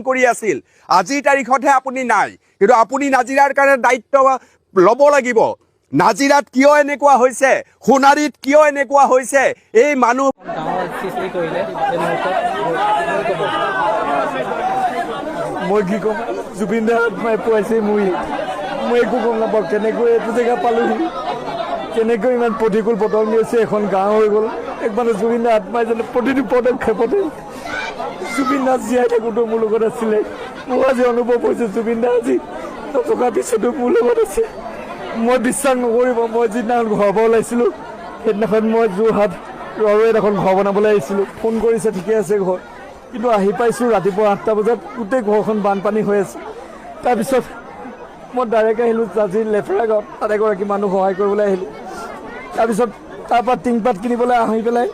কৰি আছিল আজিৰ তাৰিখতহে আপুনি নাই কিন্তু আপুনি নাজিৰাৰ কাৰণে দায়িত্ব ল'ব লাগিব নাজিৰাত কিয় এনেকুৱা হৈছে সোণাৰীত কিয় এনেকুৱা হৈছে এই মানুহ মই কি ক'ম জুবিন দা আত্মাই পোৱাইছে মই একো গম নাপাওঁ কেনেকৈ এইটো জেগা পালোহি কেনেকৈ ইমান প্ৰতিকূল বতৰ নিছে এখন গাঁও হৈ গ'ল একমাত্ৰ জুবিন দা আত্মাই যেনে প্ৰতিটো পদক্ষেপতে জুবিন দা জীয়াই থাকোঁতে মোৰ লগত আছিলে মোৰ আজি অনুভৱ হৈছে জুবিন দা আজি নথকাৰ পিছতো মোৰ লগত আছে মই বিশ্বাস নকৰিব মই যিদিনাখন ঘৰৰ পৰা ওলাইছিলোঁ সেইদিনাখন মই যোৰহাট ৰৰৈত এখন ঘৰ বনাবলৈ আহিছিলোঁ ফোন কৰিছে ঠিকে আছে ঘৰ কিন্তু আহি পাইছোঁ ৰাতিপুৱা 8টা বজাত গোটেই ঘৰখন বানপানী হৈ আছে তাৰপিছত মই ডাইৰেক্ট আহিলোঁ আজি লেফেৰা গাঁৱত তাত এগৰাকী মানুহ সহায় কৰিবলৈ আহিলোঁ তাৰপিছত তাৰপৰা টিংপাত কিনিবলৈ আহি পেলাই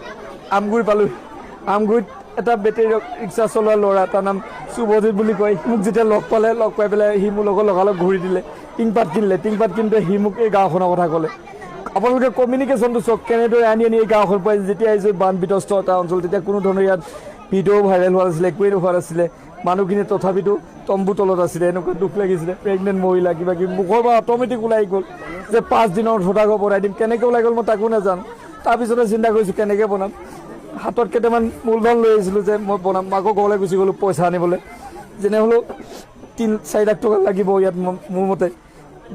আমগুৰি পালোঁ আমগুৰিত এটা বেটেৰী ৰিক্সা চলোৱা ল'ৰা তাৰ নাম শুভজিত বুলি কয় মোক যেতিয়া লগ পাই পেলাই সি মোৰ লগত লগালগ ঘূৰি দিলে টিংপাত কিনিলে টিংপাত কিনোতে সি মোক এই গাঁওখনৰ কথা ক'লে আপোনালোকে কমিউনিকেশ্যনটো চাওক কেনেদৰে আনি এই গাঁওখন পাই যেতিয়া আহিছোঁ বান বিধ্বস্ত এটা অঞ্চল তেতিয়া কোনো ধৰণৰ ইয়াত ভিডিঅ' ভাইৰেল হোৱা নাছিলে একোৱেই হোৱা নাছিলে মানুহখিনি তথাপিতো তম্বু তলত আছিলে এনেকুৱা দুখ লাগিছিলে প্ৰেগনেণ্ট মহিলা কিবা কিবি মুখৰ পৰা অট'মেটিক ওলাই গ'ল যে 5 দিনৰ থকাকৈ বনাই দিম কেনেকৈ ওলাই গ'ল মই তাকো নাজানো তাৰপিছতে চিন্তা কৰিছোঁ কেনেকৈ বনাম হাতত কেইটামান মূলধন লৈ আহিছিলোঁ যে মই বনাম আকৌ ঘৰলৈ গুচি গ'লোঁ পইচা আনিবলৈ যেনে হ'লেও 3-4 লাখ টকা লাগিব ইয়াত মোৰ মতে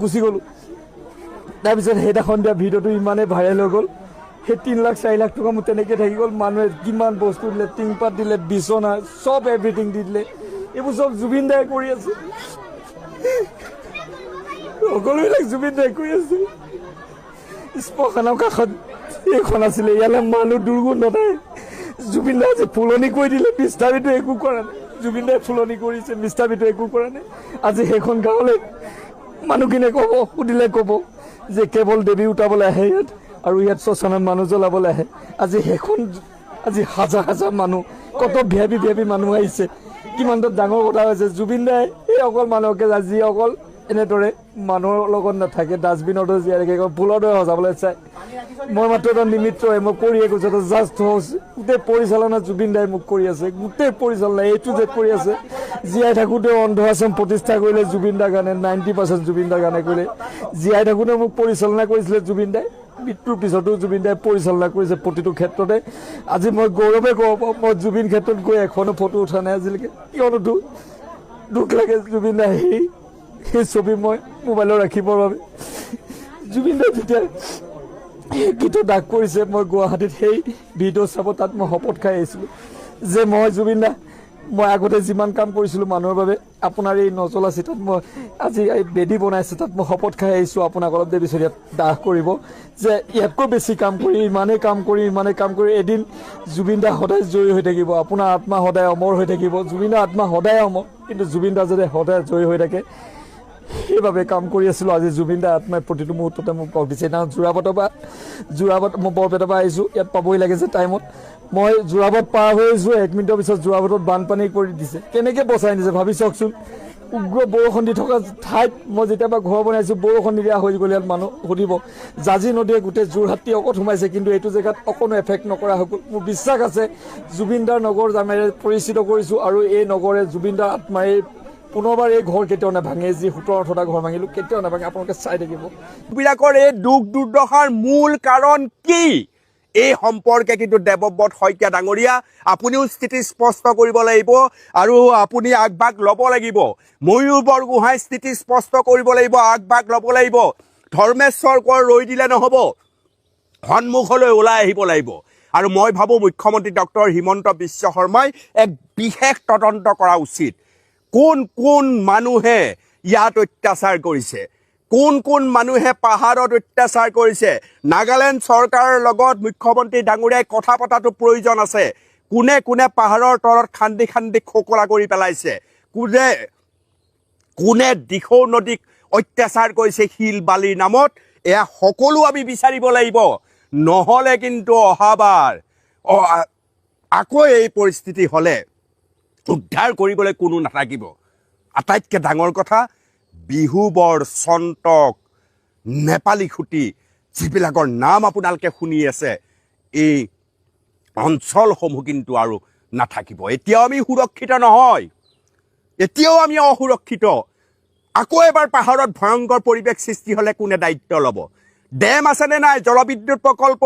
গুচি গ'লোঁ তাৰপিছত সেইদিনাখন দিয়া ভিডিঅ'টো ইমানেই ভাইৰেল হৈ গ'ল সেই 3-4 লাখ টকা মোৰ তেনেকৈ থাকি গ'ল মানুহে কিমান বস্তু দিলে টিংপাত দিলে বিচনা চব এভৰিথিং দি দিলে এইবোৰ চব জুবিন দাই কৰি আছে সকলোবিলাক জুবিন দাই কৰি আছে স্পখানৰ কাষত এইখন আছিলে ইয়ালৈ মানুহ দুৰ্গুণ নাই জুবিন দাই আজি ফুলনি কৰি দিলে বিস্তাৰিতো একো কৰা নাই জুবিন দাই ফুলনি কৰিছে বিস্তাৰিতো একো কৰা নাই আজি সেইখন গাঁৱলৈ মানুহখিনিয়ে ক'ব সুধিলে ক'ব যে কেৱল দেৱী উঠাবলৈ আহে ইয়াত আৰু ইয়াত শ্মশানত মানুহ জ্বলাবলৈ আহে আজি সেইখন আজি হাজাৰ মানুহ কত ভিআইপি মানুহ আহিছে কিমানটা ডাঙৰ কথা হৈছে জুবিন দাই এই অকল মানুহকে আজি অকল এনেদৰে মানুহৰ লগত নাথাকে ডাষ্টবিনৰ দৰে জীয়াই ৰাখে ফুলৰ দৰে সজাবলৈ চাই মই মাত্ৰ এটা নিমিত্তহে মই কৰিয়ে গৈছোঁ এটা জাষ্ট হাউচ গোটেই পৰিচালনা জুবিন দাই মোক কৰি আছে গোটেই পৰিচালনা এইটো যে কৰি আছে জীয়াই থাকোঁতে অন্ধ আশ্ৰম প্ৰতিষ্ঠা কৰিলে জুবিন দাৰ কাৰণে 90% জুবিন দাৰ কাৰণে কৰিলে জীয়াই থাকোঁতে মোক পৰিচালনা কৰিছিলে জুবিন দাই মৃত্যুৰ পিছতো জুবিন দাই পৰিচালনা কৰিছে প্ৰতিটো ক্ষেত্ৰতে আজি মই গৌৰৱে ক'ব পাৰোঁ মই জুবিন ক্ষেত্ৰত গৈ এখনো ফটো উঠা নাই আজিলৈকে কিয়নো দুখ লাগে জুবিন দাই সেই ছবি মই মোবাইলত ৰাখিবৰ বাবে জুবিন দাই যেতিয়া গীতত দাগ কৰিছে মই গুৱাহাটীত সেই ভিডিঅ' চাব তাত মই শপত খাই আহিছিলোঁ যে মই জুবিন দা মই আগতে যিমান কাম কৰিছিলোঁ মানুহৰ বাবে আপোনাৰ এই নজলা চিতাত মই আজি এই বেদী বনাইছোঁ তাত মই শপত খাই আহিছোঁ আপোনাক অলপ দেৰি পিছত ইয়াত দাহ কৰিব যে ইয়াতকৈ বেছি কাম কৰি ইমানেই কাম কৰি এদিন জুবিন দা সদায় জয়ী হৈ থাকিব আপোনাৰ আত্মা সদায় অমৰ হৈ থাকিব জুবিন দাৰ আত্মা সদায় অমৰ কিন্তু জুবিন দা যাতে সদায় জয়ী হৈ থাকে সেইবাবে কাম কৰি আছিলোঁ আজি জুবিন দাৰ আত্মাই প্ৰতিটো মুহূৰ্ততে মোক লগ দিছে না যোৰাবাটৰ মই বৰপেটাৰ পৰা আহিছোঁ ইয়াত পাবই লাগে যে টাইমত মই যোৰাবাট পাৰ হৈ আহিছোঁ 1 মিনিটৰ পিছত যোৰাবাটত বানপানী কৰি দিছে কেনেকৈ বচাই নিছে ভাবি চাওকচোন উগ্ৰ বৰষুণ দি থকা ঠাইত মই যেতিয়াবা ঘৰ বনাইছোঁ বৰষুণ নিদিয়া হৈ গ'ল ইয়াত মানুহ সুধিব জাজি নদীয়ে গোটেই যোৰহাটী অকত সোমাইছে কিন্তু এইটো জেগাত অকণো এফেক্ট নকৰা হৈ গ'ল মোৰ বিশ্বাস আছে জুবিন দাৰ নগৰ নামেৰে পৰিচিত কৰিছোঁ আৰু এই নগৰে জুবিন দাৰ আত্মাই পুনৰবাৰ এই ঘৰ কেতিয়াও নাভাঙে যি 17-18টা ঘৰ ভাঙিলোঁ কেতিয়াও নাভাঙে আপোনালোকে চাই থাকিব বিলাকৰ এই দুখ দুৰ্দশাৰ মূল কাৰণ কি এই সম্পৰ্কে কিন্তু দেৱব্ৰত শইকীয়া ডাঙৰীয়া আপুনিও স্থিতি স্পষ্ট কৰিব লাগিব আৰু আপুনি আগভাগ ল'ব লাগিব ময়ূৰ বৰগোহাঁই স্থিতি স্পষ্ট কৰিব লাগিব আগভাগ ল'ব লাগিব ধৰ্মেশ্বৰ কোঁৱৰ ৰৈ দিলে নহ'ব সন্মুখলৈ ওলাই আহিব লাগিব আৰু মই ভাবোঁ মুখ্যমন্ত্ৰী ডক্টৰ হিমন্ত বিশ্ব শৰ্মাই এক বিশেষ তদন্ত কৰা উচিত কোন মানুহে ইয়াত অত্যাচাৰ কৰিছে কোন মানুহে পাহাৰত অত্যাচাৰ কৰিছে নাগালেণ্ড চৰকাৰৰ লগত মুখ্যমন্ত্ৰী ডাঙৰীয়াই কথা পতাটো প্ৰয়োজন আছে কোনে পাহাৰৰ তলত খান্দি খোকলা কৰি পেলাইছে কোনে দিখৌ নদীক অত্যাচাৰ কৰিছে শিল বালিৰ নামত এয়া সকলো আমি বিচাৰিব লাগিব নহ'লে কিন্তু অহাবাৰ আকৌ এই পৰিস্থিতি হ'লে উদ্ধাৰ কৰিবলৈ কোনো নাথাকিব আটাইতকৈ ডাঙৰ কথা বিহু বৰ চন্তক নেপালী খুঁটি যিবিলাকৰ নাম আপোনালোকে শুনি আছে এই অঞ্চলসমূহ কিন্তু আৰু নাথাকিব এতিয়াও আমি সুৰক্ষিত নহয় এতিয়াও আমি অসুৰক্ষিত আকৌ এবাৰ পাহাৰত ভয়ংকৰ পৰিৱেশ সৃষ্টি হ'লে কোনে দায়িত্ব ল'ব ডেম আছেনে নাই জলবিদ্যুৎ প্ৰকল্প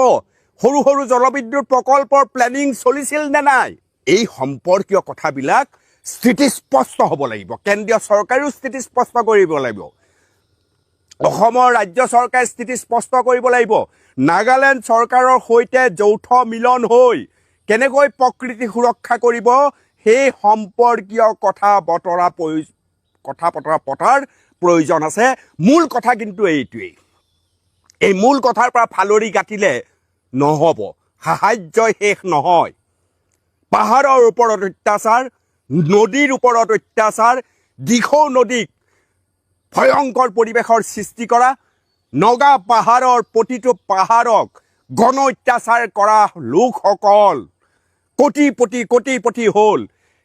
সৰু সৰু জলবিদ্যুৎ প্ৰকল্পৰ প্লেনিং চলিছিল নে নাই এই সম্পৰ্কীয় কথাবিলাক স্থিতিস্পষ্ট হ'ব লাগিব কেন্দ্ৰীয় চৰকাৰেও স্থিতিস্পষ্ট কৰিব লাগিব অসমৰ ৰাজ্য চৰকাৰে স্থিতি স্পষ্ট কৰিব লাগিব নাগালেণ্ড চৰকাৰৰ সৈতে যৌথ মিলন হৈ কেনেকৈ প্ৰকৃতি সুৰক্ষা কৰিব সেই সম্পৰ্কীয় কথা বতৰা পতাৰ প্ৰয়োজন আছে মূল কথা কিন্তু এইটোৱেই এই মূল কথাৰ পৰা ফালৰি কাটিলে নহ'ব সাহায্যই শেষ নহয় পাহাৰৰ ওপৰত অত্যাচাৰ নদীৰ ওপৰত অত্যাচাৰ দিখৌ নদীক ভয়ংকৰ পৰিৱেশৰ সৃষ্টি কৰা নগা পাহাৰৰ প্ৰতিটো পাহাৰক গণ অত্যাচাৰ কৰা লোকসকল কোটিপতি হ'ল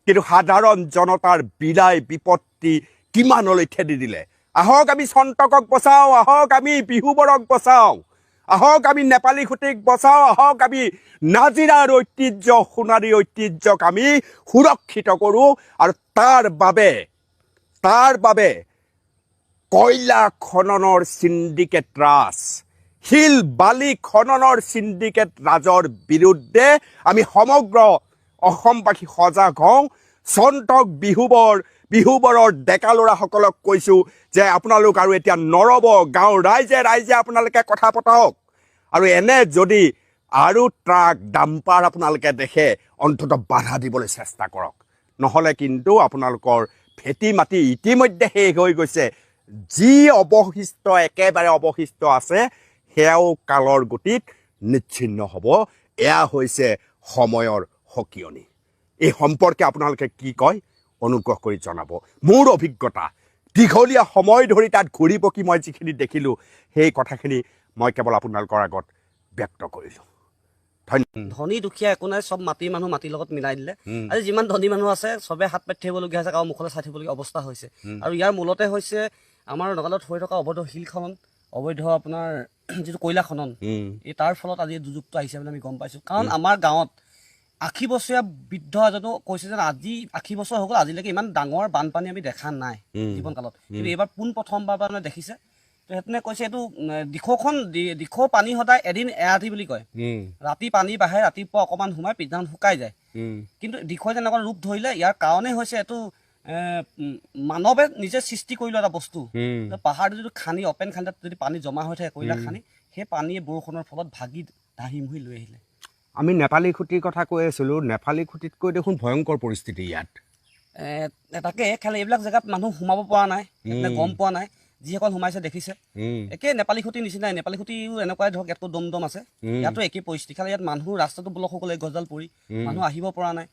কিন্তু সাধাৰণ জনতাৰ বিদায় বিপত্তি কিমানলৈ ঠেলি দিলে আহক আমি সন্তকক বচাওঁ আহক আমি বিহুবৰক বচাওঁ আহক আমি নেপালী খুঁটিক বচাওঁ আহক আমি নাজিৰাৰ ঐতিহ্য সোণাৰী ঐতিহ্যক আমি সুৰক্ষিত কৰোঁ আৰু তাৰ বাবে কয়লা খননৰ চিণ্ডিকেট ৰাজ শিল বালি খননৰ চিণ্ডিকেট ৰাজৰ বিৰুদ্ধে আমি সমগ্ৰ অসমবাসী সজাগ হওঁ সন্তক বিহুবৰৰ ডেকা ল'ৰাসকলক কৈছোঁ যে আপোনালোক আৰু এতিয়া নৰব গাঁৱৰ ৰাইজে আপোনালোকে কথা পতাওক আৰু এনে যদি আৰু ট্ৰাক ডাম্পাৰ আপোনালোকে দেখে অন্ততঃ বাধা দিবলৈ চেষ্টা কৰক নহ'লে কিন্তু আপোনালোকৰ ভেটি মাটি ইতিমধ্যে শেষ হৈ গৈছে যি একেবাৰে অৱশিষ্ট আছে সেয়াও কালৰ গতিত নিচ্ছিন্ন হ'ব এয়া হৈছে সময়ৰ সকিয়নি এই সম্পৰ্কে আপোনালোকে কি কয় অনুগ্ৰহ কৰি জনাব মোৰ অভিজ্ঞতা দীঘলীয়া সময় ধৰি তাত ঘূৰি পকি মই যিখিনি দেখিলোঁ সেই কথাখিনি মই কেৱল আপোনালোকৰ আগত ব্যক্ত কৰিলোঁ ধনী দুখীয়া একো নাই চব মাটিৰ মানুহ মাটিৰ লগত মিলাই দিলে আজি যিমান ধনী মানুহ আছে চবে হাত পাতি থাকিবলগীয়া হৈছে কাৰো মুখলৈ চাই থাকিবলগীয়া অৱস্থা হৈছে আৰু ইয়াৰ মূলতে হৈছে আমাৰ নগালেণ্ডত হৈ থকা অবৈধ শিল খনন অবৈধ আপোনাৰ যিটো কয়লা খনন এই তাৰ ফলত আজি দুৰ্যোগটো আহিছে বুলি আমি গম পাইছোঁ কাৰণ আমাৰ গাঁৱত 80 বছৰীয়া বৃদ্ধ এজনো কৈছে যে আজি 80 বছৰ হৈ গ'ল আজিলৈকে ইমান ডাঙৰ বানপানী আমি দেখা নাই জীৱনকালত কিন্তু এইবাৰ প্ৰথমবাৰ মানে দেখিছে তো সেইটোনে কৈছে এইটো দিখৌ পানী সদায় এদিন এৰাতি বুলি কয় ৰাতি পানী বাঢ়ে ৰাতিপুৱা অকণমান সোমাই পিছদিনাখন শুকাই যায় কিন্তু দিখৌৱে তেনেকুৱা ৰূপ ধৰিলে ইয়াৰ কাৰণে হৈছে এইটো মানৱে নিজে সৃষ্টি কৰিলে এটা বস্তু পাহাৰটো যদি খানি অপেন খানি তাত যদি পানী জমা হৈ থাকে কয়লা খানি সেই পানীয়ে বৰষুণৰ ফলত ভাগি ধাহি মুহি লৈ আহিলে আমি নেপালী খুঁটিৰ কথা কৈ আছিলোঁ নেপালী খুঁটিতকৈ দেখোন ভয়ংকৰ পৰিস্থিতি ইয়াত তাকে খালি এইবিলাক জেগাত মানুহ সোমাব পৰা নাই গম পোৱা নাই যিসকল সোমাইছে দেখিছে একে নেপালী খুঁটি নিচিনাই নেপালী খুঁটিও এনেকুৱাই ধৰক ইয়াতো দম আছে ইয়াতো একেই পৰিস্থিতি খালি ইয়াত মানুহ ৰাস্তাটো ব্লক হৈ গ'লে গছডাল পৰি মানুহ আহিব পৰা নাই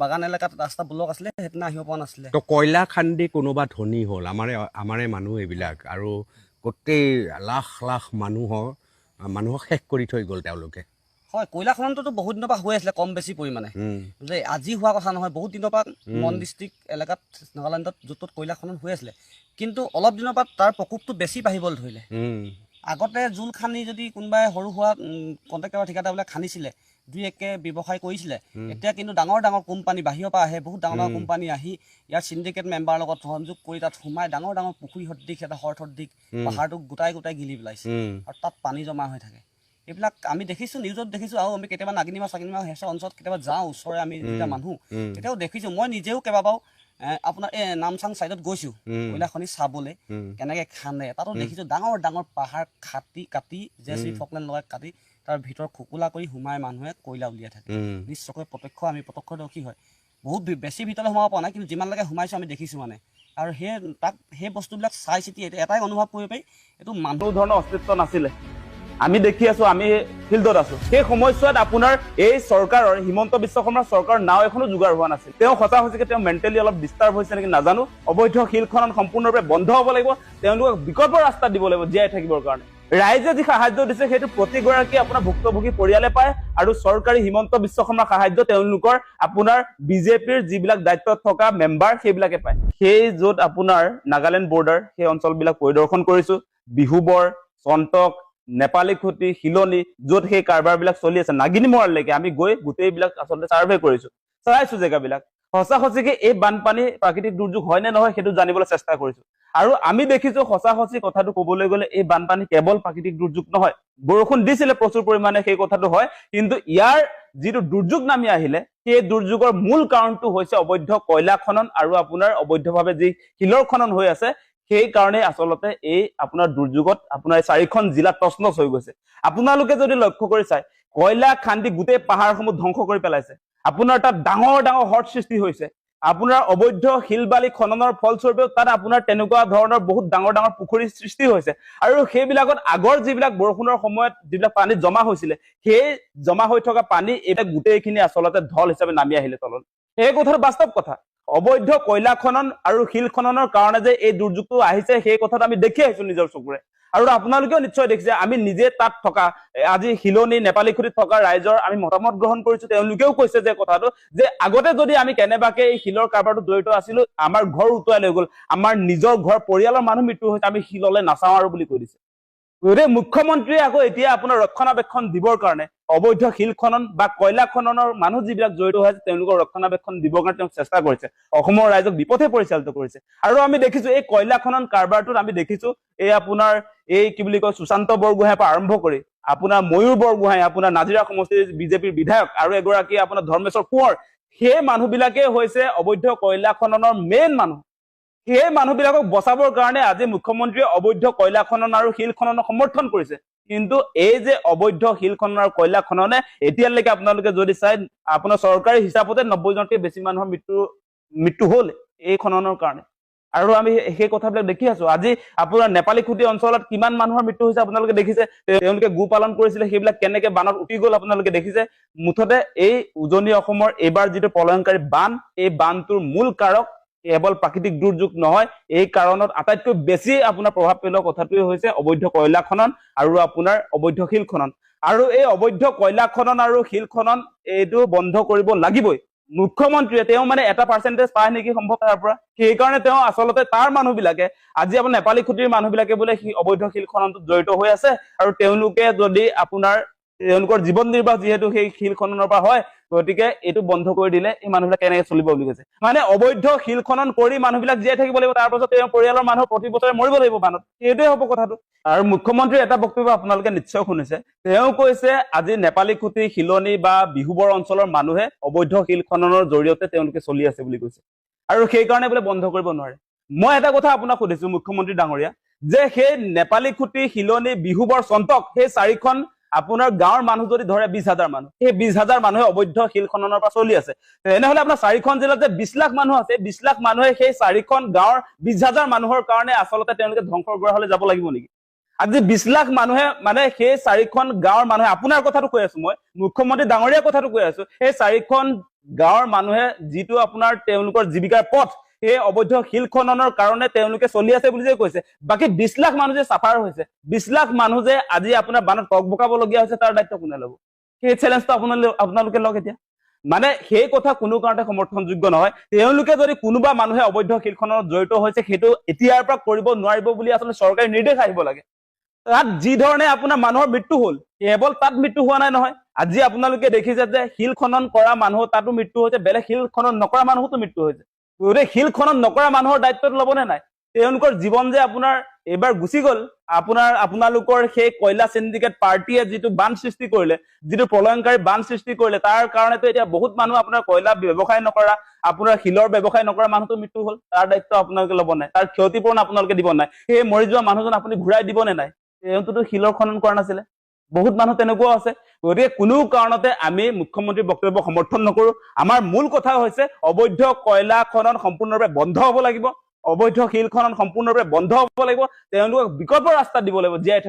বাগান এলেকাত ৰাস্তা ব্লক আছিলে সেইদিনা আহিব পৰা নাছিলে তো কয়লা খান্দি কোনোবা ধনী হ'ল আমাৰে মানুহ এইবিলাক আৰু গোটেই লাখ লাখ মানুহক শেষ কৰি থৈ গ'ল তেওঁলোকে হয় কয়লা খননটোতো বহুত দিনৰ পৰা হৈ আছিলে কম বেছি পৰিমাণে যে আজি হোৱা কথা নহয় বহুত দিনৰ পৰা মন ডিষ্ট্ৰিক্ট এলেকাত নাগালেণ্ডত য'ত ত'ত কয়লা খনন হৈ আছিলে কিন্তু অলপ দিনৰ পৰা তাৰ প্ৰকোপটো বেছি বাঢ়িবলৈ ধৰিলে আগতে জোল খান্দি যদি কোনোবাই সৰু সুৰা কণ্ট্ৰেক্টৰ ঠিকাদাৰবিলাক খান্দিছিলে দুই একে ব্যৱসায় কৰিছিলে এতিয়া কিন্তু ডাঙৰ ডাঙৰ কোম্পানী বাহিৰৰ পৰা আহে বহুত ডাঙৰ ডাঙৰ কোম্পানী আহি ইয়াৰ চিণ্ডিকেট মেম্বাৰৰ লগত সংযোগ কৰি তাত সোমাই ডাঙৰ ডাঙৰ পুখুৰী সদৃশ এটা হ্ৰদ সদৃশ পাহাৰটোক গোটাই গিলি পেলাইছে আৰু তাত পানী জমা হৈ থাকে এইবিলাক আমি দেখিছোঁ নিউজত দেখিছোঁ আৰু আমি কেতিয়াবা নাগিনিমা হেঁচা অঞ্চলত কেতিয়াবা যাওঁ ওচৰে আমি যেতিয়া মানুহ তেতিয়াও দেখিছোঁ মই নিজেও কেইবাবাৰো আপোনাৰ এই নামচাং চাইডত গৈছোঁ কয়লা খনি চাবলৈ কেনেকৈ খান্দে তাতো দেখিছোঁ ডাঙৰ ডাঙৰ পাহাৰ কাটি জেচিবি ফকলেন লগাই কাটি তাৰ ভিতৰত খোকোলা কৰি সোমাই মানুহে কয়লা উলিয়াই থাকে নিশ্চয়কৈ আমি প্ৰত্যক্ষদৰ্শী হয় বহুত বেছি ভিতৰলৈ সোমাব পৰা নাই কিন্তু যিমানলৈকে সোমাইছোঁ আমি দেখিছোঁ মানে আৰু সেই বস্তুবিলাক চাই চিতি এটাই অনুভৱ কৰিব পাৰি এইটো মানুহ ধৰণৰ অস্তিত্ব নাছিলে আমি দেখি আছো আমি ফিল্ডত আছো সেই সময়ছোৱাত আপোনাৰ এই চৰকাৰৰ হিমন্ত বিশ্ব শৰ্মাৰ চৰকাৰৰ নাও এখনো যোগাৰ হোৱা নাছিল তেওঁ সঁচা সঁচিকে তেওঁ মেণ্টেলি অলপ ডিষ্টাৰ্ব হৈছে নেকি নাজানো অবৈধ শিল খনন সম্পূৰ্ণৰূপে বন্ধ হ'ব লাগিব তেওঁলোকক বিকল্প ৰাস্তা দিব লাগিব জীয়াই থাকিবৰ কাৰণে ৰাইজে যি সাহায্য দিছে সেইটো প্ৰতিগৰাকী আপোনাৰ ভুক্তভোগী পৰিয়ালে পায় আৰু চৰকাৰী হিমন্ত বিশ্ব শৰ্মাৰ সাহায্য তেওঁলোকৰ আপোনাৰ বিজেপিৰ যিবিলাক দায়িত্বত থকা মেম্বাৰ সেইবিলাকে পায় সেই য'ত আপোনাৰ নাগালেণ্ড বৰ্ডাৰ সেই অঞ্চলবিলাক পৰিদৰ্শন কৰিছো বিহুবৰ সন্তক নেপালী খুঁটি শিলনি য'ত সেই কাৰবাৰবিলাক চলি আছে নাগিনী মৰালৈকে আমি গৈ গোটেইবিলাক আচলতে চাৰ্ভে কৰিছো চাইছো জেগাবিলাক সঁচা সঁচিকে এই বানপানী প্ৰাকৃতিক দুৰ্যোগ হয় নে নহয় সেইটো জানিবলৈ চেষ্টা কৰিছো আৰু আমি দেখিছো সঁচা সঁচি কথাটো ক'বলৈ গ'লে এই বানপানী কেৱল প্ৰাকৃতিক দুৰ্যোগ নহয় বৰষুণ দিছিলে প্ৰচুৰ পৰিমাণে সেই কথাটো হয় কিন্তু ইয়াৰ যিটো দুৰ্যোগ নামি আহিলে সেই দুৰ্যোগৰ মূল কাৰণটো হৈছে অবৈধ কয়লা খনন আৰু আপোনাৰ অবৈধভাৱে যি শিলৰ খনন হৈ আছে সেই কাৰণে আচলতে এই আপোনাৰ দুৰ্যোগত আপোনাৰ 4খন জিলা তছনছ হৈ গৈছে আপোনালোকে যদি লক্ষ্য কৰি চাই কয়লা খান্দি গোটেই পাহাৰসমূহ ধ্বংস কৰি পেলাইছে আপোনাৰ তাত ডাঙৰ ডাঙৰ হ্ৰদ সৃষ্টি হৈছে আপোনাৰ অবৈধ শিলবালি খননৰ ফলস্বৰূপেও তাত আপোনাৰ তেনেকুৱা ধৰণৰ বহুত ডাঙৰ ডাঙৰ পুখুৰী সৃষ্টি হৈছে আৰু সেইবিলাকত আগৰ যিবিলাক বৰষুণৰ সময়ত যিবিলাক পানী জমা হৈছিলে সেই জমা হৈ থকা পানী এটা গোটেইখিনি আচলতে ঢল হিচাপে নামি আহিলে তলত এই কথাটো বাস্তৱ কথা অবৈধ কয়লা খনন আৰু শিল খননৰ কাৰণে যে এই দুৰ্যোগটো আহিছে সেই কথাটো আমি দেখি আহিছো নিজৰ চকুৰে আৰু আপোনালোকেও নিশ্চয় দেখিছে আমি নিজে তাত থকা আজি শিলনি নেপালীখুটিত থকা ৰাইজৰ আমি মতামত গ্ৰহণ কৰিছো তেওঁলোকেও কৈছে যে কথাটো যে আগতে যদি আমি কেনেবাকে এই শিলৰ কাৰবাৰটো জড়িত আছিলো আমাৰ ঘৰ উটুৱাই লৈ গ'ল আমাৰ নিজৰ ঘৰ পৰিয়ালৰ মানুহ মৃত্যু হৈছে আমি শিললে নাচাওঁ আৰু বুলি কৈ দিছে গতিকে মুখ্যমন্ত্ৰীয়ে আকৌ এতিয়া আপোনাৰ ৰক্ষণাবেক্ষণ দিবৰ কাৰণে অবৈধ শিল খনন বা কয়লা খননৰ মানুহ যিবিলাক জড়িত হৈ আছে তেওঁলোকৰ ৰক্ষণাবেক্ষণ দিবৰ কাৰণে তেওঁ চেষ্টা কৰিছে অসমৰ ৰাইজক বিপথে পৰিচালিত কৰিছে আৰু আমি দেখিছো এই কয়লা খনন কাৰবাৰটোত আমি দেখিছো এই আপোনাৰ এই কি বুলি কয় সুশান্ত বৰগোহাঁইৰ পৰা আৰম্ভ কৰি আপোনাৰ ময়ূৰ বৰগোহাঁই আপোনাৰ নাজিৰা সমষ্টিৰ বিজেপিৰ বিধায়ক আৰু এগৰাকী আপোনাৰ ধৰ্মেশ্বৰ কোঁৱৰ সেই মানুহবিলাকে হৈছে অবৈধ কয়লা খননৰ মেইন মানুহ সেই মানুহবিলাকক বচাবৰ কাৰণে আজি মুখ্যমন্ত্ৰীয়ে অবৈধ কয়লা খনন আৰু শিল খননক সমৰ্থন কৰিছে কিন্তু এই যে অবৈধ শিল খনন আৰু কয়লা খননে এতিয়ালৈকে আপোনালোকে যদি চাই আপোনাৰ চৰকাৰী হিচাপতে 90জনতকৈ বেছি মানুহৰ মৃত্যু হ'ল এই খননৰ কাৰণে আৰু আমি সেই কথাবিলাক দেখি আছো আজি আপোনাৰ নেপালীখুটি অঞ্চলত কিমান মানুহৰ মৃত্যু হৈছে আপোনালোকে দেখিছে তেওঁলোকে গো পালন কৰিছিলে সেইবিলাক কেনেকে বানত উটি গ'ল আপোনালোকে দেখিছে মুঠতে এই উজনি অসমৰ এইবাৰ যিটো প্ৰলয়ংকাৰী বান এই বানটোৰ মূল কাৰক কেৱল প্ৰাকৃতিক দুৰ্যোগ নহয় এই কাৰণত আটাইতকৈ বেছি আপোনাৰ প্ৰভাৱ পেলোৱা কথাটোৱে হৈছে অবৈধ কয়লা খনন আৰু আপোনাৰ অবৈধ শিল খনন আৰু এই অবৈধ কয়লা খনন আৰু শিল খনন এইটো বন্ধ কৰিব লাগিবই মুখ্যমন্ত্ৰীয়ে তেওঁ মানে এটা পাৰ্চেন্টেজ পায় নেকি সম্ভৱ তাৰ পৰা সেইকাৰণে তেওঁ আচলতে তাৰ মানুহবিলাকে আজি আপোনাৰ নেপালীখুটিৰ মানুহবিলাকে বোলে অবৈধ শিল খননটোত জড়িত হৈ আছে আৰু তেওঁলোকে যদি আপোনাৰ তেওঁলোকৰ জীৱন নিৰ্বাহ যিহেতু সেই শিল খননৰ পৰা হয় গতিকে এইটো বন্ধ কৰি দিলে এই মানুহবিলাক কেনেকে চলিব বুলি কৈছে মানে অবৈধ শিল খনন কৰি মানুহবিলাক জীয়াই থাকিব লাগিব তাৰ পাছত তেওঁ পৰিয়ালৰ মানুহ প্ৰতি বছৰে মৰিব লাগিব বানত এইটোৱে হ'ব কথাটো আৰু মুখ্যমন্ত্ৰীৰ এটা বক্তব্য আপোনালোকে নিশ্চয় শুনিছে তেওঁ কৈছে আজি নেপালীখুটি শিলনি বা বিহুবৰ অঞ্চলৰ মানুহে অবৈধ শিল খননৰ জৰিয়তে তেওঁলোকে চলি আছে বুলি কৈছে আৰু সেইকাৰণে বোলে বন্ধ কৰিব নোৱাৰে মই এটা কথা আপোনাক সুধিছো মুখ্যমন্ত্ৰী ডাঙৰীয়া যে সেই নেপালীখুটি শিলনি বিহুবৰ চন্তক সেই 4খন আপোনাৰ গাঁৱৰ মানুহ যদি ধৰে 20,000 মানুহ সেই 20,000 মানুহে অবৈধ শিল খননৰ পৰা চলি আছে তেনেহলে আপোনাৰ 4খন জিলাত যে 20 লাখ মানুহ আছে 20 লাখ মানুহে সেই 4খন গাঁৱৰ 20,000 মানুহৰ কাৰণে আচলতে তেওঁলোকে ধ্বংসৰ গৰাহলৈ যাব লাগিব নেকি আজি 20 লাখ মানুহে মানে সেই 4খন গাঁৱৰ মানুহে আপোনাৰ কথাটো কৈ আছো মই মুখ্যমন্ত্ৰী ডাঙৰীয়াৰ কথাটো কৈ আছো সেই 4খন গাঁৱৰ মানুহে যিটো আপোনাৰ তেওঁলোকৰ জীৱিকাৰ পথ এই অবৈধ শিল খননৰ কাৰণে তেওঁলোকে চলি আছে বুলি যে কৈছে বাকি 20 লাখ মানুহ যে সাফাৰ হৈছে 20 লাখ মানুহ যে আজি আপোনাৰ বানত টকবকাবলগীয়া হৈছে তাৰ দায়িত্ব কোনে ল'ব সেই চ্যালেঞ্জটো আপোনালোকে লওক এতিয়া মানে সেই কথা কোনো কাৰণতে সমৰ্থনযোগ্য নহয় তেওঁলোকে যদি কোনোবা মানুহে অবৈধ শিল খননত জড়িত হৈছে সেইটো এতিয়াৰ পৰা কৰিব নোৱাৰিব বুলি আচলতে চৰকাৰী নিৰ্দেশ আহিব লাগে তাত যি ধৰণে আপোনাৰ মানুহৰ মৃত্যু হ'ল কেৱল তাত মৃত্যু হোৱা নাই নহয় আজি আপোনালোকে দেখিছে যে শিল খনন কৰা মানুহ তাতো মৃত্যু হৈছে বেলেগ শিল খনন নকৰা মানুহতো মৃত্যু হৈছে গতিকে শিল খনন নকৰা মানুহৰ দায়িত্বটো ল'বনে নাই তেওঁলোকৰ জীৱন যে আপোনাৰ এবাৰ গুচি গ'ল আপোনালোকৰ সেই কয়লা সিন্ডিকেট পাৰ্টিয়ে যিটো বান সৃষ্টি কৰিলে যিটো প্ৰলয়ংকাৰী বান সৃষ্টি কৰিলে তাৰ কাৰণেতো এতিয়া বহুত মানুহ আপোনাৰ কয়লা ব্যৱসায় নকৰা আপোনাৰ শিলৰ ব্যৱসায় নকৰা মানুহটো মৃত্যু হ'ল তাৰ দায়িত্ব আপোনালোকে ল'ব নাই তাৰ ক্ষতিপূৰণ আপোনালোকে দিব নাই সেই মৰি যোৱা মানুহজন আপুনি ঘূৰাই দিবনে নাই তেওঁতো শিলৰ খনন কৰা নাছিলে বহুত মানুহ তেনেকুৱাও আছে গতিকে কোনো কাৰণতে আমি মুখ্যমন্ত্ৰীৰ বক্তব্য সমৰ্থন নকৰো আমাৰ মূল কথা হৈছে অবৈধ কয়লা খনন সম্পূৰ্ণৰূপে বন্ধ হ'ব লাগিব অবৈধ শিল খনন সম্পূৰ্ণৰূপে বন্ধ হ'ব লাগিব তেওঁলোকক বিকল্প ৰাস্তা দিব লাগিব জীয়াই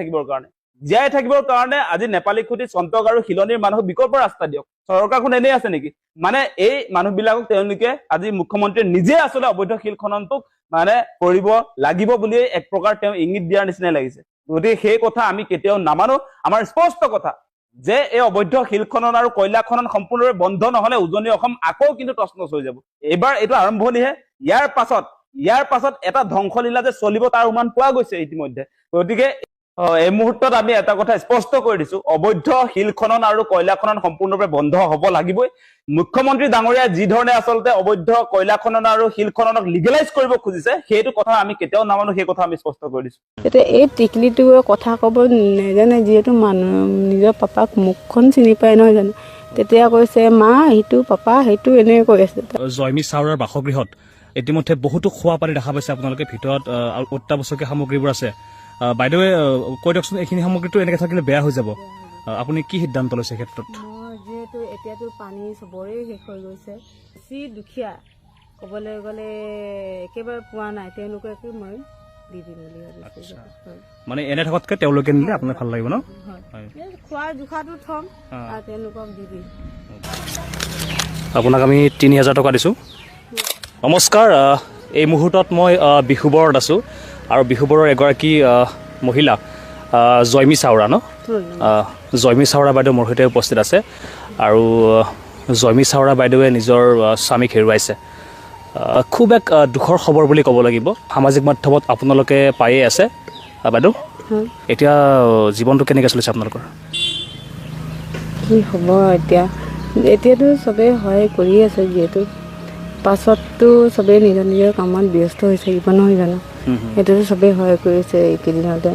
থাকিবৰ কাৰণে আজি নেপালীখুটি চন্তক আৰু শিলনিৰ মানুহক বিকল্প ৰাস্তা দিয়ক চৰকাৰখন এনেই আছে নেকি মানে এই মানুহবিলাকক তেওঁলোকে আজি মুখ্যমন্ত্ৰীয়ে নিজে আচলতে অবৈধ শিল খননটোক মানে কৰিব লাগিব বুলি এক প্ৰকাৰ তেওঁ ইংগিত দিয়াৰ নিচিনাই লাগিছে গতিকে সেই কথা আমি কেতিয়াও নামানো আমাৰ স্পষ্ট কথা যে এই অবৈধ শিল খনন আৰু কয়লা খনন সম্পূৰ্ণৰূপে বন্ধ নহলে উজনি অসম আকৌ কিন্তু তছনছ হৈ যাব এইবাৰ এইটো আৰম্ভণিহে ইয়াৰ পাছত এটা ধ্বংসলীলা যে চলিব তাৰ উমান পোৱা গৈছে ইতিমধ্যে গতিকে এই মুহূৰ্তত আমি এটা কথা স্পষ্ট কৰি দিছো, অবৈধ শিল খনন আৰু কয়লা খনন সম্পূৰ্ণৰূপে বন্ধ হ'ব লাগিবই। মুখ্যমন্ত্ৰী ডাঙৰীয়াই যি ধৰণে আচলতে অবৈধ কয়লা খনন আৰু শিল খননক লিগেলাইজ কৰিব খুজিছে, সেইটো কথা আমি কেতিয়াও নামানো, সেই কথা আমি স্পষ্ট কৰি দিছো। এতিয়া এই টিকলিটোৱে কথা ক'ব নাজানে, যিহেতু মানুহ নিজৰ পাপাক মুখখন চিনি পায় নহয় জানো, তেতিয়া কৈছে মা সেইটো পাপা সেইটো এনেকৈ কৈ আছে। জয়মী চাউৰাৰ বাসগৃহত ইতিমধ্যে বহুতো খোৱা পানী দেখা পাইছে আপোনালোকে, ভিতৰত অত্যাৱশ্যকীয় সামগ্ৰীবোৰ আছে। বাইদেৱে কৈ দিয়কচোন, এইখিনি সামগ্ৰীটো এনেকৈ থাকিলে বেয়া হৈ যাব, আপুনি কি সিদ্ধান্ত লৈছে ক্ষেত্ৰত? যিহেতু এতিয়াতো পানী চবৰে শেষ হৈ গৈছে, বেছি দুখীয়া ক'বলৈ গ'লে একেবাৰে পোৱা নাই, তেওঁলোককে মই দি দিম বুলি ভাবিছোঁ। মানে এনে থকাতকৈ তেওঁলোকে নিলে আপোনাৰ ভাল লাগিব ন? খোৱাৰ জোখাটো থ'ম আৰু তেওঁলোকক দি দিম। আপোনাক আমি ৩,০০০ টকা দিছোঁ। নমস্কাৰ, এই মুহূৰ্তত মই বিহুবৰত আছোঁ আৰু বিহুবৰৰ এগৰাকী মহিলা জয়মী চাউৰা ন? জয়মী চাউৰা বাইদেউ মোৰ সৈতে উপস্থিত আছে আৰু জয়মী চাউৰা বাইদেৱে নিজৰ স্বামীক হেৰুৱাইছে। খুব এক দুখৰ খবৰ বুলি ক'ব লাগিব। সামাজিক মাধ্যমত আপোনালোকে পায়ে আছে বাইদেউ, এতিয়া জীৱনটো কেনেকৈ চলিছে আপোনালোকৰ? কি হ'ব এতিয়াতো চবেই সহায় কৰি আছে, যিহেতু পাছততো চবেই নিজৰ নিজৰ কামত ব্যস্ত হৈ থাকিব নহয় জানো, সেইটোতো চবেই সহায় কৰিছে এইকেইদিনতে।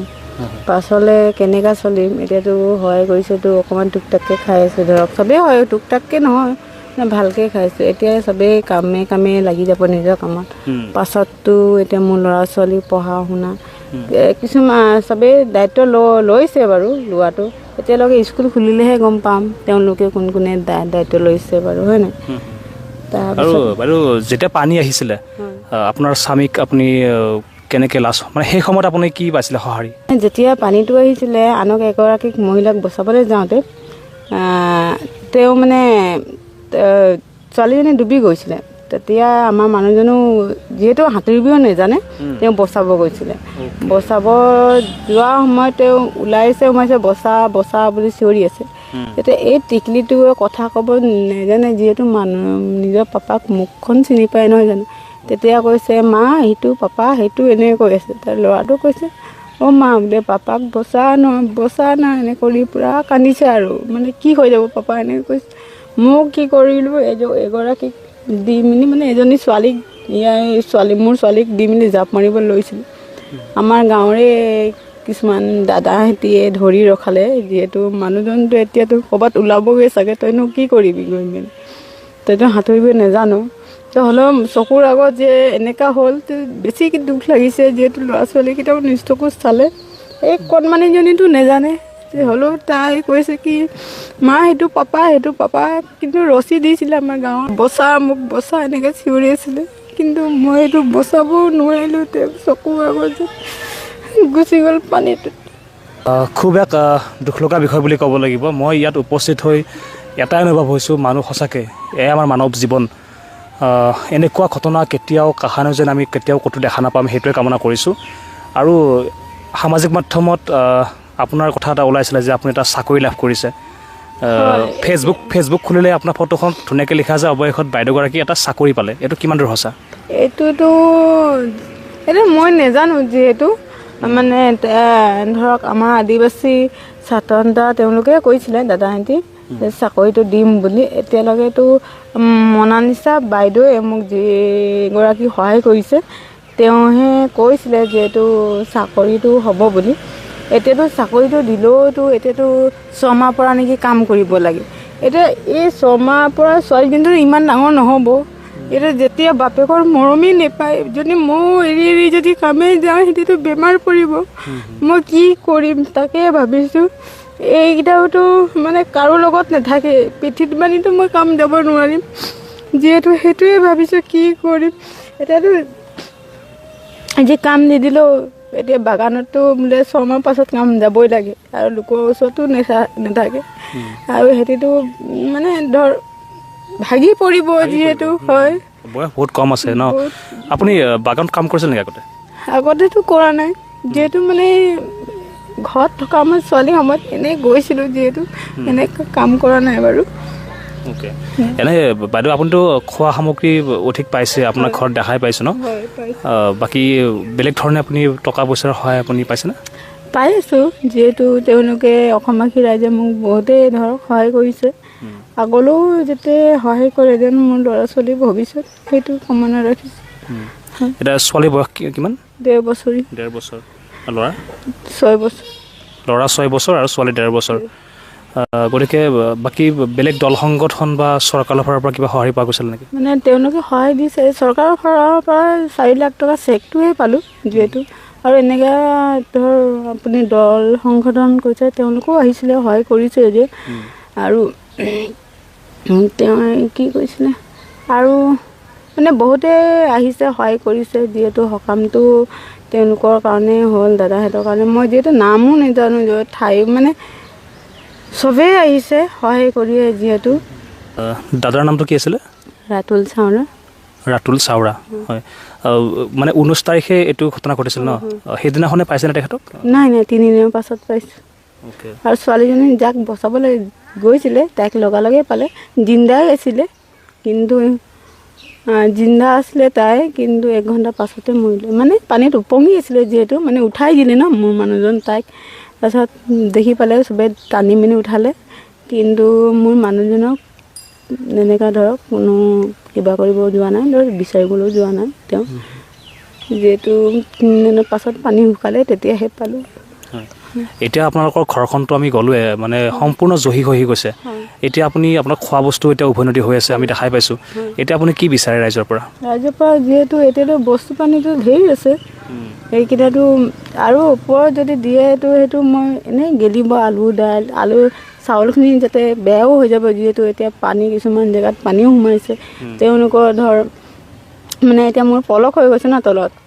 পাছলৈ কেনেকৈ চলিম, এতিয়াতো সহায় কৰিছেতো অকণমান টুকটাককৈ খাই আছোঁ, ধৰক চবেই সহায় টুকটাককৈ নহয় ভালকৈ খাইছোঁ। এতিয়া চবেই কামে লাগি যাব নিজৰ কামত, পাছততো এতিয়া মোৰ ল'ৰা ছোৱালী পঢ়া শুনা কিছুমান চবেই দায়িত্ব লৈছে বাৰু, লোৱাটো এতিয়ালৈকে স্কুল খুলিলেহে গম পাম তেওঁলোকে কোনে দায়িত্ব লৈছে বাৰু, হয় নাই? আৰু বাইদেউ যেতিয়া পানী আহিছিলে আপোনাৰ স্বামীক আপুনি কেনেকৈ মানে সেই সময়ত আপুনি কি পাইছিলে সঁহাৰি? যেতিয়া পানীটো আহিছিলে আনক এগৰাকীক মহিলাক বচাবলৈ যাওঁতে তেওঁ মানে ছোৱালীজনী ডুবি গৈছিলে, তেতিয়া আমাৰ মানুহজনো যিহেতু সাঁতুৰিবও নাজানে, তেওঁ বচাব গৈছিলে। বচাব যোৱা সময়ত তেওঁ সোমাইছে বচা বুলি চিঞৰি আছে। তেতিয়া এই টিকলিটোৱে কথা ক'ব নাজানে, যিহেতু মানুহ নিজৰ পাপাক মুখখন চিনি পায় নহয় জানো, তেতিয়া কৈছে মা সেইটো পাপা সেইটো এনেকৈ কৈ আছে। তাৰ ল'ৰাটো কৈছে অ' মা বোলে পাপাক বচা না এনেকৈ কৰি পূৰা কান্দিছে আৰু, মানে কি হৈ যাব পাপা এনেকৈ কৈছে। মোক কি কৰিলোঁ, এগৰাকীক দি মেলি মানে এজনী মোৰ ছোৱালীক দি মেলি জাপ মাৰিব লৈছিলোঁ। আমাৰ গাঁৱৰে কিছুমান দাদাহঁতিয়ে ধৰি ৰখালে, যিহেতু মানুহজনটো এতিয়াতো ক'ৰবাত ওলাবগৈ চাগে, তইনো কি কৰিবি গৈ মেলি, তইতো সাঁতুৰিব নাজানো। তো হ'লেও চকুৰ আগত যে এনেকুৱা হ'ল তো বেছি দুখ লাগিছে, যিহেতু ল'ৰা ছোৱালীকেইটাও নিজ চকু চালে, এই কণমানিজনীতো নাজানে। হ'লেও তাই কৈছে কি মা সেইটো পাপা, কিন্তু ৰছী দিছিলে আমাৰ গাঁৱত, মোক বচা এনেকৈ চিঞৰি আছিলে, কিন্তু মই এইটো বচাবও নোৱাৰিলোঁ, তেওঁ চকুৰ আগত যে গুচি গ'ল পানীটোত। খুব এক দুখ লগা বিষয় বুলি ক'ব লাগিব। মই ইয়াত উপস্থিত হৈ এটাই অনুভৱ হৈছোঁ, মানুহ সঁচাকৈ এয়াই আমাৰ মানৱ জীৱন। এনেকুৱা ঘটনা কেতিয়াও কাহানো যেন আমি কেতিয়াও ক'তো দেখা নাপাম, সেইটোৱে কামনা কৰিছোঁ। আৰু সামাজিক মাধ্যমত আপোনাৰ কথা এটা ওলাইছিলে যে আপুনি এটা চাকৰি লাভ কৰিছে। ফেচবুক খুলিলে আপোনাৰ ফটোখন ধুনীয়াকৈ লিখা যায় অৱশেষত বাইদেউগৰাকী এটা চাকৰি পালে, এইটো কিমান দূৰ সঁচা? এইটো মই নাজানো, যিহেতু মানে ধৰক আমাৰ আদিবাসী ছাত্ৰ তেওঁলোকে কৈছিলে দাদাহঁতি চাকৰিটো দিম বুলি। এতিয়ালৈকেতো মনালিছা বাইদেৱে মোক যিগৰাকী সহায় কৰিছে তেওঁহে কৈছিলে যিহেতু চাকৰিটো হ'ব বুলি। এতিয়াতো চাকৰিটো দিলেওতো এতিয়াতো 6 মাহৰ পৰা নেকি কাম কৰিব লাগে। এতিয়া এই 6 মাহৰ পৰা ছোৱালীজনীটো ইমান ডাঙৰ নহ'ব, এতিয়া যেতিয়া বাপেকৰ মৰমেই নাপায়, যদি মই এৰি যদি কামেই যাওঁ সিহঁতিতো বেমাৰ পৰিব, মই কি কৰিম তাকে ভাবিছোঁ। এইকেইটাওতো মানে কাৰো লগত নাথাকে, পিঠিত বান্ধিতো মই কাম যাব নোৱাৰিম, যিহেতু সেইটোৱে ভাবিছোঁ কি কৰিম। এতিয়াতো আজি কাম নিদিলেও এতিয়া বাগানতো বোলে 6 মাহ পাছত কাম যাবই লাগে, আৰু লোকৰ ওচৰতো নাথাকে, আৰু সিহঁতিতো মানে ধৰ ভাগি পৰিব, যিহেতু হয় বয়স বহুত কম আছে ন। আপুনি বাগানত কাম কৰিছিল নেকি আগতে? আগতেতো কৰা নাই, যিহেতু মানে ঘৰত থকা আমাৰ ছোৱালী সময়ত এনেই গৈছিলোঁ, যিহেতু এনেকৈ কাম কৰা নাই বাৰু। অ'কে, এনেই বাইদেউ আপুনিতো খোৱা সামগ্ৰী অধিক পাইছে, আপোনাৰ ঘৰত দেখাই পাইছোঁ ন? বাকী বেলেগ ধৰণে আপুনি টকা পইচাৰ সহায় আপুনি পাইছেনে? পাই আছোঁ, যিহেতু তেওঁলোকে অসমবাসী ৰাইজে মোক বহুতেই ধৰক সহায় কৰিছে। আগলৈও যাতে সহায় কৰে যেন মোৰ ল'ৰা ছোৱালীৰ ভৱিষ্যত সেইটো কামনা ৰাখিছোঁ। এতিয়া ছোৱালীৰ বয়স কিমান? 1.5 বছৰ। 1.5 বছৰ। ল'ৰা? 6 বছৰ। ল'ৰা 6 বছৰ আৰু ছোৱালী 1.5 বছৰ। গতিকে বাকী বেলেগ দল সংগঠন বা চৰকাৰৰ ফালৰ পৰা কিবা সহায় পোৱা গৈছিল নেকি? মানে তেওঁলোকে সহায় দিছে, চৰকাৰৰ ফালৰ পৰা 4 লাখ টকা চেকটোহে পালোঁ যিহেতু। আৰু এনেকৈ ধৰ আপুনি দল সংগঠন কৰিছে, তেওঁলোকেও আহিছিলে সহায় কৰিছে যে। আৰু তেওঁ কি কৰিছিলে আৰু মানে বহুতে আহিছে সহায় কৰিছে, যিহেতু সকামটো তেওঁলোকৰ কাৰণে হ'ল, দাদাহঁতৰ কাৰণে। মই যিহেতু নামো নাজানো, ঠাই মানে চবেই আহিছে সহায় কৰিয়ে যিহেতু। দাদাৰ নামটো কি আছিলে? ৰাতুল চাওৰা। ৰাতুল চাওৰা, হয়। মানে 19 তাৰিখে এইটো ঘটনা ঘটিছিল ন? সেইদিনাখনে পাইছেনে তেখেতক? নাই 3 দিনৰ পাছত পাইছোঁ। আৰু ছোৱালীজনী যাক বচাবলৈ গৈছিলে তাইক লগালগে পালে, জিন্দাই আছিলে, কিন্তু জিন্দা আছিলে তাই, কিন্তু 1 ঘণ্টা পাছতে মৰিলে। মানে পানীত উপঙি আছিলে যিহেতু, মানে উঠাই দিলে ন মোৰ মানুহজন তাইক। তাৰপিছত দেখি পালে চবে টানি মেলি উঠালে, কিন্তু মোৰ মানুহজনক এনেকুৱা ধৰক কোনো কিবা কৰিব যোৱা নাই, ধৰক বিচাৰিবলৈও যোৱা নাই তেওঁ, যিহেতু 3 দিনৰ পাছত পানী শুকালে তেতিয়াহে পালোঁ। এতিয়া আপোনালোকৰ ঘৰখনটো আমি গ'লোৱে, মানে সম্পূৰ্ণ জহি খহি গৈছে। এতিয়া আপুনি আপোনাৰ খোৱা বস্তু এতিয়া উভৈনদী হৈ আছে, আমি দেখাই পাইছোঁ। এতিয়া আপুনি কি বিচাৰে ৰাইজৰ পৰা? ৰাইজৰ পৰা যিহেতু এতিয়াতো বস্তু পানীটো ধেৰ আছে, সেইকেইটাতো আৰু ওপৰত যদি দিয়েতো সেইটো মই এনেই গেলিব, আলু দাইল আলু চাউলখিনি যাতে বেয়াও হৈ যাব, যিহেতু এতিয়া পানী কিছুমান জেগাত পানীও সোমাইছে। তেওঁলোকৰ ধৰ মানে এতিয়া মোৰ পলস হৈ গৈছে ন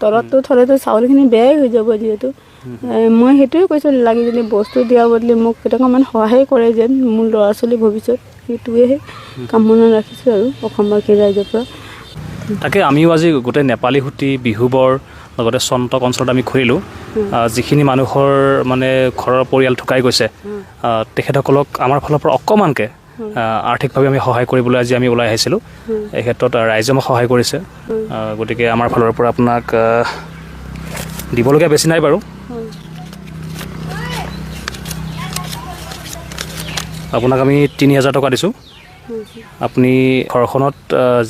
তলততো থ'লেতো চাউলখিনি বেয়াই হৈ যাব, যিহেতু মই সেইটোৱে কৈছোঁ, লাগি যদি বস্তু দিয়াৰ বদলি মোক কেইটকামান সহায় কৰে যেন মোৰ ল'ৰা ছোৱালীৰ ভৱিষ্যত, সেইটোৱেহে কামনা ৰাখিছোঁ আৰু অসমবাসী ৰাইজৰ পৰা। তাকে আমিও আজি গোটেই নেপালী সুঁতি, বিহুবৰ লগতে চন্তক অঞ্চলত আমি ঘূৰিলোঁ। যিখিনি মানুহৰ মানে ঘৰৰ পৰিয়াল ঢুকাই গৈছে, তেখেতসকলক আমাৰ ফালৰ পৰা অকণমানকৈ আৰ্থিকভাৱে আমি সহায় কৰিবলৈ আজি আমি ওলাই আহিছিলোঁ। এই ক্ষেত্ৰত ৰাইজে মোক সহায় কৰিছে, গতিকে আমাৰ ফালৰ পৰা আপোনাক দিবলগীয়া বেছি নাই বাৰু। আপোনাক আমি 3000 টকা দিছোঁ। আপুনি ঘৰখনত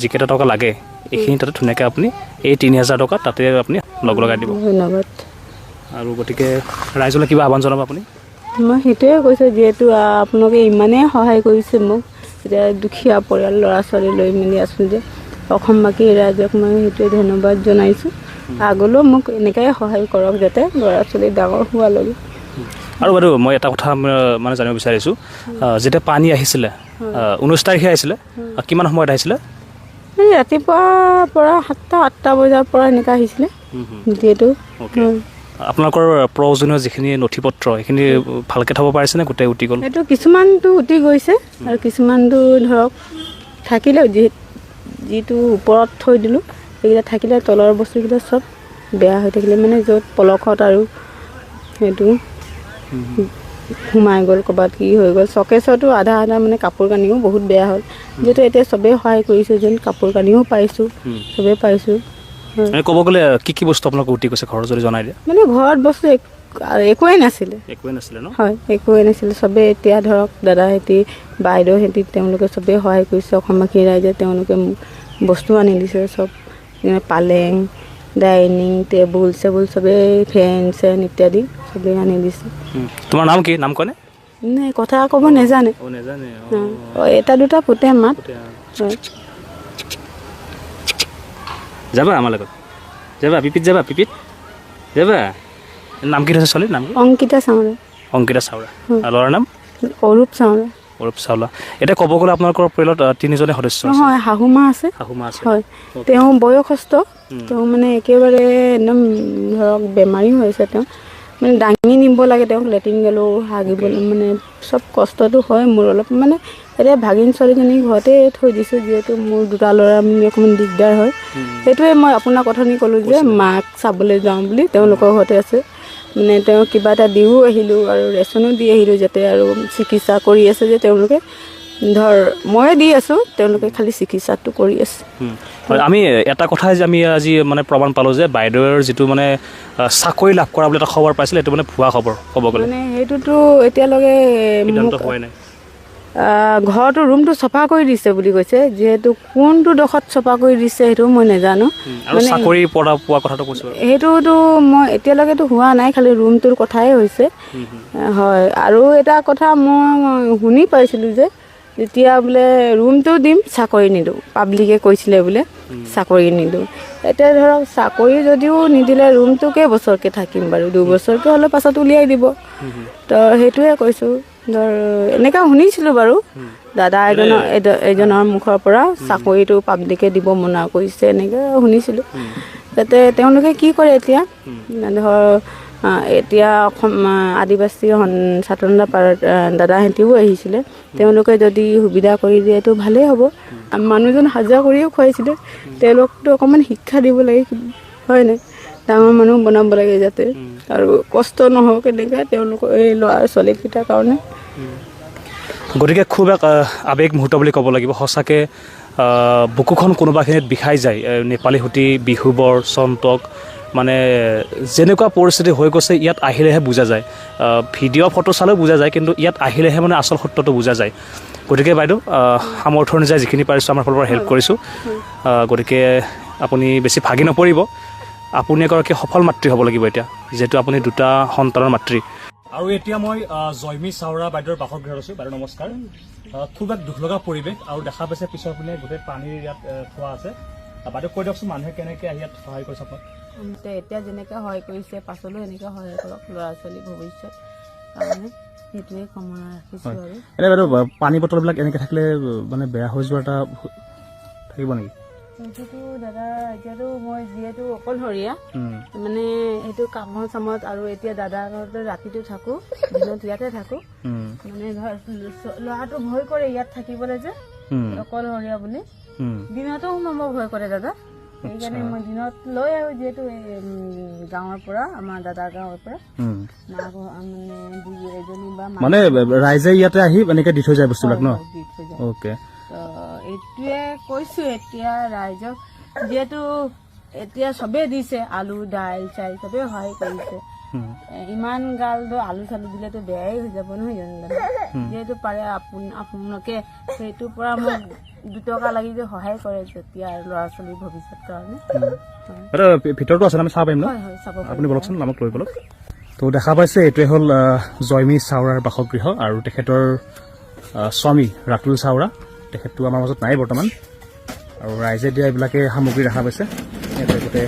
যিকেইটা টকা লাগে এইখিনি তাতে ধুনীয়াকৈ আপুনি এই 3000 টকা তাতে আপুনি লগাই দিব। ধন্যবাদ। আৰু গতিকে ৰাইজলৈ কিবা আহ্বান জনাব আপুনি? মই সেইটোৱে কৈছোঁ, যিহেতু আপোনালোকে ইমানেই সহায় কৰিছে মোক, এতিয়া দুখীয়া পৰিয়াল ল'ৰা ছোৱালী লৈ মেলি আছোঁ যে, অসমবাসী ৰাইজক মই সেইটোৱে ধন্যবাদ জনাইছোঁ। আগলৈও মোক এনেকৈ সহায় কৰক যাতে ল'ৰা ছোৱালী ডাঙৰ হোৱালৈকে। আৰু বাইদেউ মই এটা কথা মানে জানিব বিচাৰিছোঁ, যেতিয়া পানী আহিছিলে 19 তাৰিখে আহিছিলে, কিমান সময়ত আহিছিলে? ৰাতিপুৱাৰ পৰা 7টা-8টা বজাৰ পৰা এনেকুৱা আহিছিলে, যিহেতু আপোনালোকৰ প্ৰয়োজনীয় যিখিনি নথি পত্ৰ সেইখিনি ভালকৈ থ'ব পাৰিছেনে? গোটেই উটি গ'ল? সেইটো কিছুমানটো উটি গৈছে আৰু কিছুমানটো ধৰক থাকিলে, যিটো ওপৰত থৈ দিলোঁ সেইকেইটা থাকিলে, তলৰ বস্তুকেইটা চব বেয়া হৈ থাকিলে, মানে য'ত পলসত আৰু সেইটো সোমাই গ'ল, ক'ৰবাত কি হৈ গ'ল। চকেছতো আধা মানে কাপোৰ কানিও বহুত বেয়া হ'ল, যিহেতু এতিয়া চবেই সহায় কৰিছে যেন কাপোৰ কানিও পাইছোঁ, চবেই পাইছোঁ। ক'ব গ'লে কি বস্তু আপোনালোকে উটি গৈছে ঘৰত যদি জনাই দিয়ে? মানে ঘৰত বস্তু একোৱেই নাছিলে। একোৱেই নাছিলে ন? হয়, একোৱেই নাছিলে। চবেই এতিয়া ধৰক দাদাহেঁতি, বাইদেউহেঁতি, তেওঁলোকে চবেই সহায় কৰিছে। অসমবাসী ৰাইজে তেওঁলোকে বস্তু আনি দিছে, চব পালেং, ডাইনিং টেবুল চেবুল চবেই, ফেন চেন ইত্যাদি চবেই আনি দিছে। তোমাৰ নাম কি? নাম কয়নে? নাই, কথা ক'ব নেজানে। এটা দুটা ফুটে মাত। হয়, যাবা আমাৰ লগত? যাবা পিপিত? যাবা পিপিত? যাবা? নাম কি থৈছে ছোৱালীৰ নাম? অংকিতা চাওৰা। অংকিতা চাওৰা। আৰু ল'ৰাৰ নাম? অৰূপ চাওৰা। অৰূপ চাওলা। এতিয়া ক'ব গ'লে আপোনালোকৰ পৰিয়ালত 3জনে সদস্য আছে? নহয়, শাহুমা আছে। শাহুমা আছে? হয়, তেওঁ বয়সস্থ, তেওঁ মানে একেবাৰে একদম ধৰক বেমাৰী হৈছে। তেওঁ মানে দাঙি নিব লাগে, তেওঁক লেট্ৰিন গ'লেও হাগিবলৈ মানে চব কষ্টটো হয় মোৰ অলপ। মানে এতিয়া ভাগিন ছোৱালীজনী ঘৰতে থৈ দিছোঁ, যিহেতু মোৰ 2টা ল'ৰা মানে অকণমান দিগদাৰ হয়। সেইটোৱে মই আপোনাক কথানি ক'লোঁ যে মাক চাবলৈ যাওঁ বুলি, তেওঁলোকৰ ঘৰতে আছে। মানে তেওঁ কিবা এটা দিও আহিলোঁ আৰু ৰেচনো দি আহিলোঁ, যাতে আৰু চিকিৎসা কৰি আছে যে তেওঁলোকে, ধৰ ময়ে দি আছোঁ, তেওঁলোকে খালি চিকিৎসাটো কৰি আছে। হয়, আমি এটা কথাই যে আমি আজি মানে প্ৰমাণ পালোঁ যে বাইদেউৰ যিটো মানে চাকৰি লাভ কৰা বুলি এটা খবৰ পাইছিলে, এইটো মানে ভুৱা খবৰ ক'ব গ'লে, মানে সেইটোতো এতিয়ালৈকে সিদ্ধান্ত মোক হোৱাই নাই। ঘৰটো ৰুমটো চফা কৰি দিছে বুলি কৈছে, যিহেতু কোনটো ডোখৰত চফা কৰি দিছে সেইটো মই নাজানো। আৰু চাকৰি পোৱা কথাটো কৈছোঁ। সেইটোতো মই এতিয়ালৈকেতো হোৱা নাই, খালি ৰুমটোৰ কথাই হৈছে। হয়, আৰু এটা কথা মই শুনি পাইছিলোঁ যে যেতিয়া বোলে ৰুমটো দিম চাকৰি নিদিওঁ, পাব্লিকে কৈছিলে বোলে চাকৰি নিদিওঁ। এতিয়া ধৰক চাকৰি যদিও নিদিলে ৰুমটো কেইবছৰকৈ থাকিম বাৰু, 2 বছৰকৈ হ'লে পাছত উলিয়াই দিব। তো সেইটোৱে কৈছোঁ, ধৰ এনেকুৱা শুনিছিলোঁ বাৰু দাদা এজনৰ মুখৰ পৰা, চাকৰিটো পাব্লিকে দিব মনা কৰিছে এনেকৈ শুনিছিলোঁ। যাতে তেওঁলোকে কি কৰে এতিয়া, ধৰ এতিয়া অসম আদিবাসী স্বাধীনতা পাৰত দাদাহঁতিও আহিছিলে, তেওঁলোকে যদি সুবিধা কৰি দিয়ে এইটো ভালেই হ'ব। মানুহজন হাজিৰা কৰিও খুৱাইছিলে, তেওঁলোকতো অকণমান শিক্ষা দিব লাগে, হয় নাই, ডাঙৰ মানুহ বনাব লাগে যাতে, আৰু কষ্ট নহওক এনেকৈ তেওঁলোকৰ এই ল'ৰা ছোৱালীকেইটাৰ কাৰণে। গতিকে খুব এক আৱেগ মুহূৰ্ত বুলি ক'ব লাগিব। সঁচাকৈ বুকুখন কোনোবাখিনিত বিষাই যায়। নেপালী সূতি, বিহুবৰ, চন্তক, মানে যেনেকুৱা পৰিস্থিতি হৈ গৈছে ইয়াত আহিলেহে বুজা যায়। ভিডিঅ' ফটো চালেও বুজা যায়, কিন্তু ইয়াত আহিলেহে মানে আচল সত্যটো বুজা যায়। গতিকে বাইদেউ সামৰ্থ্য অনুযায়ী যিখিনি পাৰিছোঁ আমাৰ ফালৰ পৰা হেল্প কৰিছোঁ। গতিকে আপুনি বেছি ভাগি নপৰিব, আপুনি এগৰাকী সফল মাতৃ হ'ব লাগিব এতিয়া, যিহেতু আপুনি 2টা সন্তানৰ মাতৃ। আৰু এতিয়া মই জয়মী চাওৰা বাইদেউৰ বাসগৃহত আছোঁ। বাইদেউ নমস্কাৰ। খুব এক দুখ লগা পৰিৱেশ, আৰু দেখা পাইছে পিছৰ পিনে গোটেই পানীৰ ইয়াত থোৱা আছে। বাইদেউ কৈ দিয়কচোন, মানুহে কেনেকৈ আহি ইয়াত সহায় কৰিছে আপোনাক? এতিয়া যেনেকৈ সহায় কৰিছে পাছলৈও এনেকৈ সহায় কৰক, ল'ৰা ছোৱালী ভৱিষ্যত কাৰণে সেইটোৱে কামনা ৰাখিছোঁ। আৰু এনে বাইদেউ পানী বটলবিলাক এনেকৈ থাকিলে মানে বেয়া হৈ যোৱা এটা থাকিব নেকি? সেইটোতো দাদা এতিয়াতো মই যিহেতু অকলশৰীয়া, মানে সেইটো কামৰ চামত, আৰু এতিয়া দাদাৰ ঘৰতে ৰাতিটো থাকোঁ, দিনত ইয়াতে থাকোঁ, মানে ধৰ ল'ৰাটো ভয় কৰে ইয়াত থাকিবলৈ যে, অকলশৰীয়া বুলি। দিনতো সোমাব ভয় কৰে দাদা, সেইকাৰণে মই দিনত লৈ আহোঁ, যিহেতু গাঁৱৰ পৰা, আমাৰ দাদাৰ গাঁৱৰ পৰা মাক মানে দুই এজনী বা মানে ৰাইজে ইয়াতে আহি এনেকৈ দি থৈ যায় বস্তুবিলাক ন? দি থৈ যায়। অ'কে। এইটোৱে কৈছোঁ এতিয়া ৰাইজক, যিহেতু এতিয়া চবেই দিছে, আলু দাইল চাইল চবেই সহায় কৰিছে। ইমান গালটো আলু চালু দিলেতো বেয়াই হৈ যাব নহয় জানো দাদা? যিহেতু পাৰে আপোনালোকে সেইটোৰ পৰা মোক 2 টকা লাগি যে সহায় কৰে, যেতিয়া ল'ৰা ছোৱালীৰ ভৱিষ্যত কাৰণে। ভিতৰতো আছে, আমি চাব পাৰিম ন? হয় হয়, চাব পাৰিম। আপুনি বলকচোন, আমাক লৈ বলক। তো দেখা পাইছে এইটোৱে হ'ল জয়মী চাওৰাৰ বাসগৃহ, আৰু তেখেতৰ স্বামী ৰাতুল চাওৰা, তেখেতটো আমাৰ মাজত নাই বৰ্তমান। আৰু ৰাইজে দিয়া এইবিলাকে সামগ্ৰী দেখা পাইছে, ইয়াতে গোটেই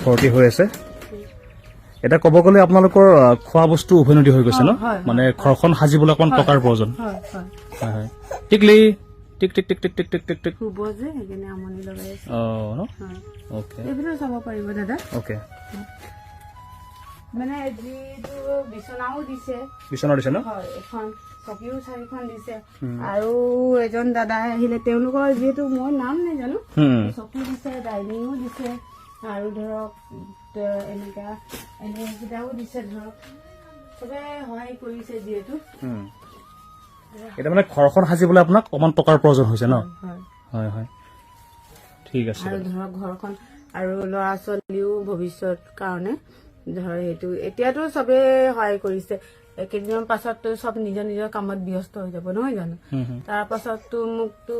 ভৰ্তি হৈ আছে। এতিয়া ক'ব গ'লে আপোনালোকৰ খোৱা বস্তু উভৈনদী হৈ গৈছে ন? মানে ঘৰখন সাজিবলৈ অকণমান টকাৰ প্ৰয়োজন। হয় হয়। টিকলি টিক টিক টিক টিক টিক টিক টিক টিক। শুব যে সেইকাৰণে আমনি লগাই আছে। অঁ ন? অ'কে এইবিলাক চাব পাৰিব দাদা। অ'কে। মানে যিটো বিচনাও দিছে, বিচনা দিছে ন? হয়, এখন চকীও 4খন দিছে। আৰু এজন দাদা আহিলে, তেওঁলোকৰ যিহেতু মই নাম নাজানো, চকী দিছে, ডাইনিঙো দিছে, আৰু ধৰক এনেকেইটাও দিছে, ধৰক চবে সহায় কৰিছে যিহেতু। এতিয়া মানে ঘৰখন সাজিবলৈ আপোনাক অকণমান টকাৰ প্ৰয়োজন হৈছে ন? হয় হয়, ঠিক আছে। আৰু ধৰক ঘৰখন আৰু ল'ৰা ছোৱালীও ভৱিষ্যত কাৰণে ধৰ সেইটো এতিয়াতো চবে সহায় কৰিছে, কেইদিনমান পাছততো চব নিজৰ নিজৰ কামত ব্যস্ত হৈ যাব নহয় জানো? তাৰ পাছততো মোকতো